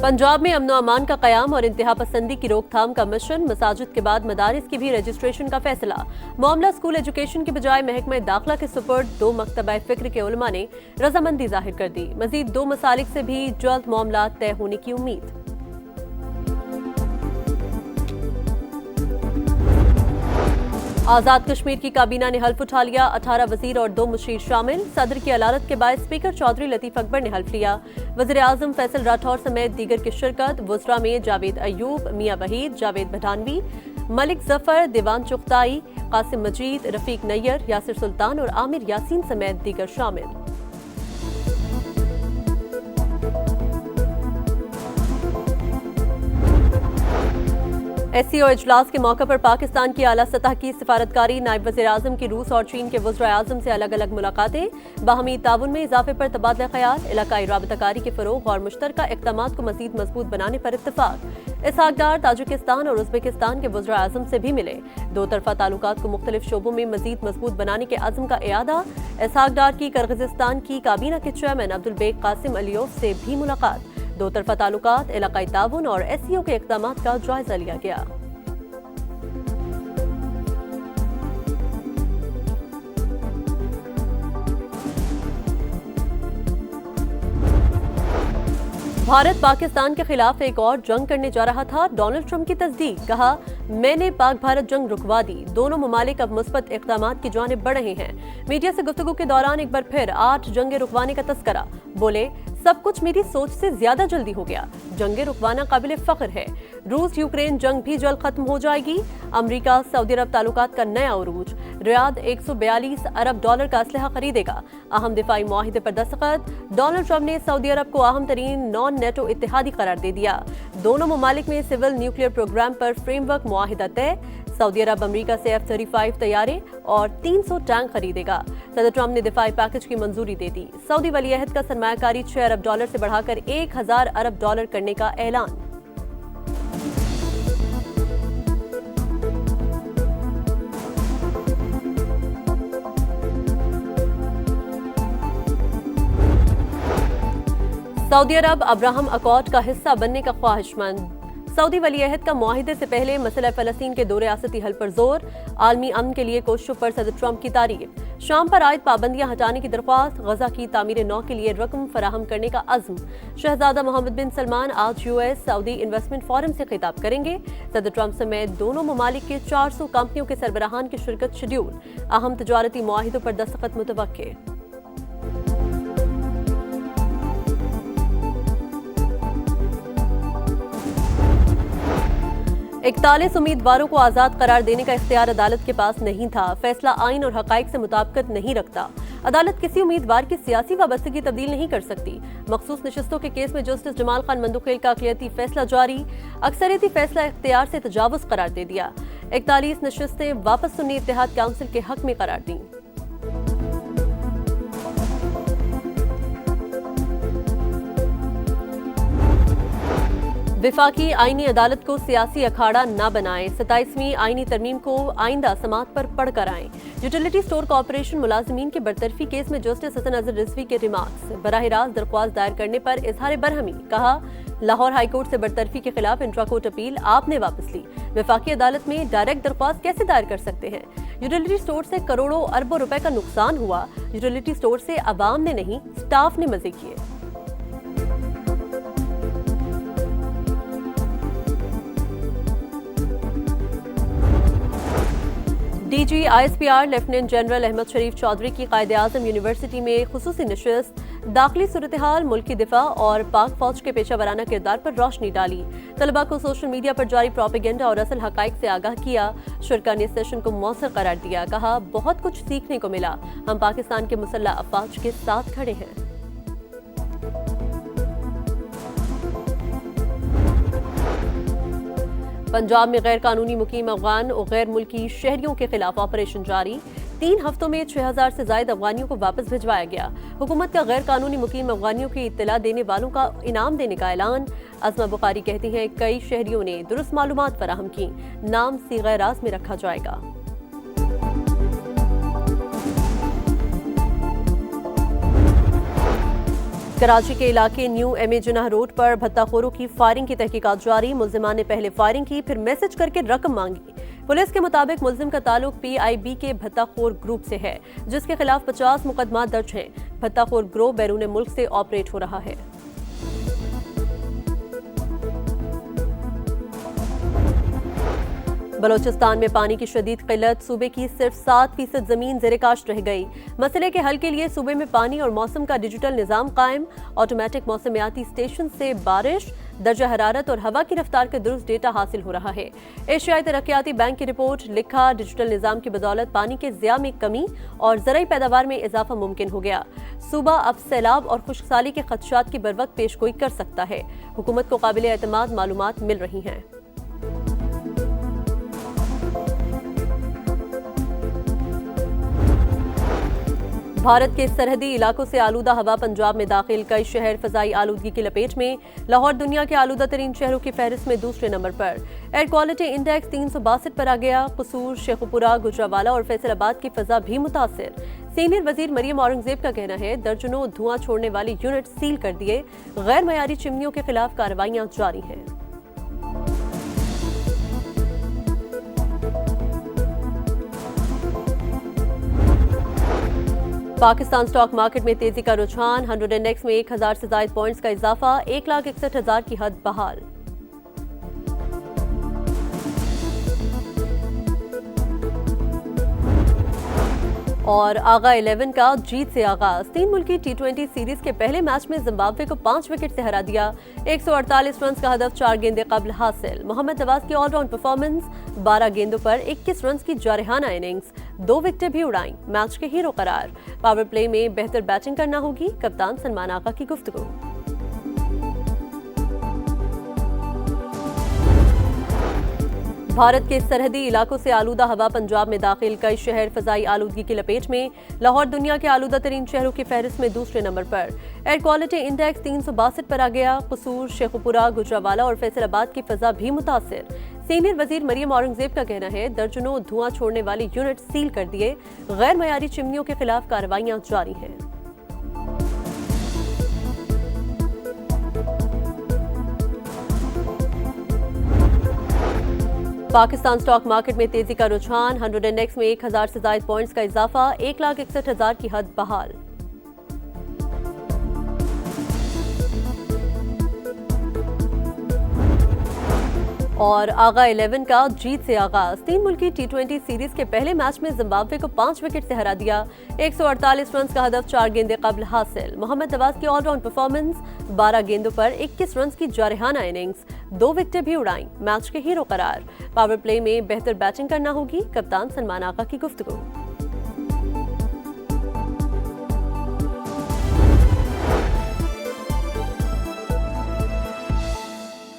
पंजाब में अमन अमान का कयाम और इंतहा पसंदी की रोकथाम का मिशन। मसाजिद के बाद मदारिस की भी रजिस्ट्रेशन का फैसला। मामला स्कूल एजुकेशन की बजाय महकमा दाखिला के सुपर्द। 2 मकतबा फिक्र के उलमा ने रजामंदी जाहिर कर दी। मजीद 2 मसालिक से भी जल्द मामला तय होने की उम्मीद। आजाद कश्मीर की काबीना ने हल्फ उठा लिया। 18 वजीर और 2 मुशीर शामिल। सदर की अलालत के बाद स्पीकर चौधरी लतीफ अकबर ने हल्फ लिया। वज़ीर आज़म फैसल राठौर समेत दीगर की शिरकत। वुज़रा में जावेद अयूब, मियां वहीद, जावेद भठानवी, मलिक जफर, दीवान चुगताई, कासिम मजीद, रफीक नैयर, यासिर सुल्तान और आमिर यासीन समेत दीगर शामिल। SCO इजलास के मौके पर पाकिस्तान की आला सतह की सिफारतकारी। नायब वज़ीर आज़म की रूस और चीन के वज़ीर आज़म से अलग अलग मुलाकातें। बाहमी ताउन में इजाफे पर तबादला ख्याल। इलाकाई राबताकारी के फरोग और मुश्तरका इक़दामात को मज़ीद मजबूत बनाने पर इत्तफाक। इसहाक डार ताजिकिस्तान और उज़्बेकिस्तान के वज़ीर आज़म से भी मिले। 2 तरफ़ा ताल्लुकात को मुख्तलिफ शोबों में मज़ीद मजबूत बनाने के अज़्म का इयादा। इसहाक डार की किर्गिज़स्तान की काबीना के चेयरमैन अब्दुल बेग कासिम अलियोव से भी मुलाकात। 2 तरफ़ा ताल्लुकात, इलाकाई ताउन और SCO के इक़दामात का जायजा लिया गया। भारत पाकिस्तान के खिलाफ एक और जंग करने जा रहा था। डोनाल्ड ट्रंप की तस्दीक। कहा, मैंने पाक भारत जंग रुकवा दी। दोनों ममालिक अब मुस्बत इक़दामात की जानिब बढ़ रहे हैं। मीडिया से गुफ्तगू के दौरान एक बार फिर 8 जंगे रुकवाने का तस्करा। बोले, सब कुछ मेरी सोच से ज्यादा जल्दी हो गया। जंगे रुकवाना काबिल फख्र है। रूस यूक्रेन जंग भी जल्द खत्म हो जाएगी। अमरीका सऊदी अरब ताल्लुकात का नया उरूज। रियाद $142 अरब का असलहा खरीदेगा। अहम दिफाई मुआहिदे पर दस्तखत। डोनाल्ड ट्रंप ने सऊदी अरब को अहम तरीन नॉन नेटो इत्तेहादी करार दे दिया। दोनों ममालिक में सिविल न्यूक्लियर प्रोग्राम पर फ्रेमवर्क मुआहिदा तय। सऊदी अरब अमरीका से F-35 तैयारे और 300 टैंक खरीदेगा। सदर ट्रंप ने दिफाई पैकेज की मंजूरी दे दी। सऊदी वली अहद का सरमायाकारी $6 अरब से बढ़ाकर $1000 अरब करने का ऐलान। सऊदी अरब अब्राहम अकॉर्ड का हिस्सा बनने का ख्वाहिशमंद। सऊदी वली अहद का मुआहिदे से पहले मसला फ़लस्तीन के 2 रियासती हल पर जोर। आलमी अमन के लिए कोशिशों पर सदर ट्रंप की तारीफ। शाम पर आयद पाबंदियां हटाने की दरख्वास्त। गजा की तामीर नौ के लिए रकम फराहम करने का अज़्म। शहजादा मोहम्मद बिन सलमान आज US सऊदी इन्वेस्टमेंट फोरम से खिताब करेंगे। सदर ट्रंप समेत दोनों ममालिक के 400 कंपनियों के सरबराहान की शिरकत शेड्यूल। अहम तजारती मुआहिदों पर दस्तखत मुतवक्के। 41 उम्मीदवारों को आजाद करार देने का इख्तियार अदालत के पास नहीं था। फैसला आइन और हकाइक से मुताबिकत नहीं रखता। अदालत किसी उम्मीदवार की सियासी वाबस्तगी तब्दील नहीं कर सकती। मखसूस नशिस्तों के केस में जस्टिस जमाल खान मंदुखेल का अक़लियती फैसला जारी। अक्सरियती फैसला इख्तियार से तजावुज़ करार दे दिया। 41 नशिस्तें वापस सुन्नी इत्तेहाद काउंसिल के हक में करार दी। विफाकी आईनी अदालत को सियासी अखाड़ा न बनाएं। 27वीं आईनी तरमीम को आइंदा समात पर पढ़कर आएं। यूटिलिटी स्टोर कॉर्पोरेशन मुलाजिमीन के बरतरफी केस में जस्टिस हसन अजहर रिजवी के रिमार्क्स। बराह रास्त दरख्वास्त दायर करने पर इजहार बरहमी। कहा, लाहौर हाईकोर्ट से बरतरफी के खिलाफ इंट्रा कोर्ट अपील आपने वापस ली। विफाकी अदालत में डायरेक्ट दरख्वास्त कैसे दायर कर सकते हैं? यूटिलिटी स्टोर से करोड़ों अरबों रुपए का नुकसान हुआ। यूटिलिटी स्टोर से अवाम ने नहीं, स्टाफ ने मजे किए। DG ISPR lieutenant general Ahmed Sharif Chaudhry की कायद-ए-आज़म यूनिवर्सिटी में खुसूसी नशिस्त। दाखिली सूरत हाल, मुल्की दिफा और पाक फौज के पेशा वराना किरदार पर रोशनी डाली। तलबा को सोशल मीडिया पर जारी प्रोपेगेंडा और असल हकाइक से आगाह किया। शुरा ने सेशन को मौसर करार दिया। कहा, बहुत कुछ सीखने को मिला। हम पाकिस्तान के मुसल्लह अफवाज के साथ खड़े हैं। पंजाब में गैर कानूनी मुकीम अफगान और गैर मुल्की शहरियों के खिलाफ ऑपरेशन जारी। 3 हफ्तों में 6000 से ज्यादा अफगानियों को वापस भिजवाया गया। हुकूमत का गैर कानूनी मुकीम अफगानियों की इत्तला देने वालों का इनाम देने का ऐलान। अज़मा बुखारी कहती हैं, कई शहरियों ने दुरुस्त मालूमात फराहम की। नाम सीग़े राज में रखा जाएगा। कराची के इलाके न्यू एमए जिन्ना रोड पर भत्ताखोरों की फायरिंग की तहकीकात जारी। मुल्जिमान ने पहले फायरिंग की, फिर मैसेज करके रकम मांगी। पुलिस के मुताबिक मुल्जिम का ताल्लुक PIB के भत्ताखोर ग्रुप से है, जिसके खिलाफ 50 मुकदमा दर्ज हैं। भत्ताखोर ग्रोह बैरून मुल्क से ऑपरेट हो रहा है। बलोचिस्तान में पानी की शदीद किल्लत, सूबे की सिर्फ 7% जमीन ज़ेर-ए-काश्त रह गई। मसले के हल के लिए सूबे में पानी और मौसम का डिजिटल निज़ाम कायम। ऑटोमेटिक मौसमियाती स्टेशन से बारिश, दर्जा हरारत और हवा की रफ्तार का दुरुस्त डेटा हासिल हो रहा है। एशियाई तरक्याती बैंक की रिपोर्ट लिखा, डिजिटल निज़ाम की बदौलत पानी के ज़िया में कमी और ज़राई पैदावार में इजाफा मुमकिन हो गया। सूबा अब सैलाब और खुश्कसाली के खदशात की बरवक्त पेशगोई कर सकता है। हुकूमत को काबिल एतमाद मालूमात मिल रही हैं। भारत के सरहदी इलाकों से आलूदा हवा पंजाब में दाखिल, कई शहर फजाई आलूदगी की लपेट में। लाहौर दुनिया के आलूदा तरीन शहरों की फहरिस्त में दूसरे नंबर पर। एयर क्वालिटी इंडेक्स 362 पर आ गया। कसूर, शेखुपुरा, गुजरावाला और फैसलाबाद की फजा भी मुतासिर। सीनियर वजीर मरियम औरंगजेब का कहना है, दर्जनों धुआं छोड़ने वाली यूनिट सील कर दिए। गैर मयारी चिमनियों के खिलाफ कार्रवाइयां जारी हैं। पाकिस्तान स्टॉक मार्केट में तेजी का रुझान, 100 इंडेक्स में 1000 से ज्यादा पॉइंट्स का इजाफा, 1,61,000 की हद बहाल। और आगा 11 का जीत से आगाज, 3 मुल्की T20 सीरीज के पहले मैच में जिम्बाब्वे को 5 विकेट से हरा दिया। 148 रन का हदफ 4 गेंदे कबल हासिल। मोहम्मद नवाज की ऑलराउंड परफॉर्मेंस, 12 गेंदों पर 21 रन की जारहाना इनिंग्स, 2 विकेटें भी उड़ाई, मैच के हीरो करार। पावर प्ले में बेहतर बैटिंग करना होगी, कप्तान सलमान आगा की गुफ्तगू। भारत के सरहदी इलाकों से आलूदा हवा पंजाब में दाखिल, कई शहर फजाई आलूदगी की लपेट में। लाहौर दुनिया के आलूदा तरीन शहरों की फहरिस्त में दूसरे नंबर पर। एयर क्वालिटी इंडेक्स 362 पर आ गया। कसूर, शेखुपुरा, गुजरावाला और फैसलाबाद की फजा भी मुतासिर। सीनियर वजीर मरियम औरंगजेब का कहना है, दर्जनों धुआं छोड़ने वाली यूनिट सील कर दिए। गैर मयारी चिमनियों के खिलाफ कार्रवाइयां जारी हैं। पाकिस्तान स्टॉक मार्केट में तेजी का रुझान, 100 इंडेक्स में 1000 से ज्यादा पॉइंट्स का इजाफा, 1,61,000 की हद बहाल। और आगा 11 का जीत से आगाज, 3 मुल्की T20 सीरीज के पहले मैच में जिम्बाब्वे को 5 विकेट से हरा दिया। 148 रन का हदफ 4 गेंदे कबल हासिल। मोहम्मद नवाज की ऑलराउंड परफॉर्मेंस, 12 गेंदों पर 21 रन की जारहाना इनिंग्स, 2 विकेटें भी उड़ाई, मैच के हीरो करार। पावर प्ले में बेहतर बैटिंग करना होगी, कप्तान सलमान आगा की गुफ्तगू।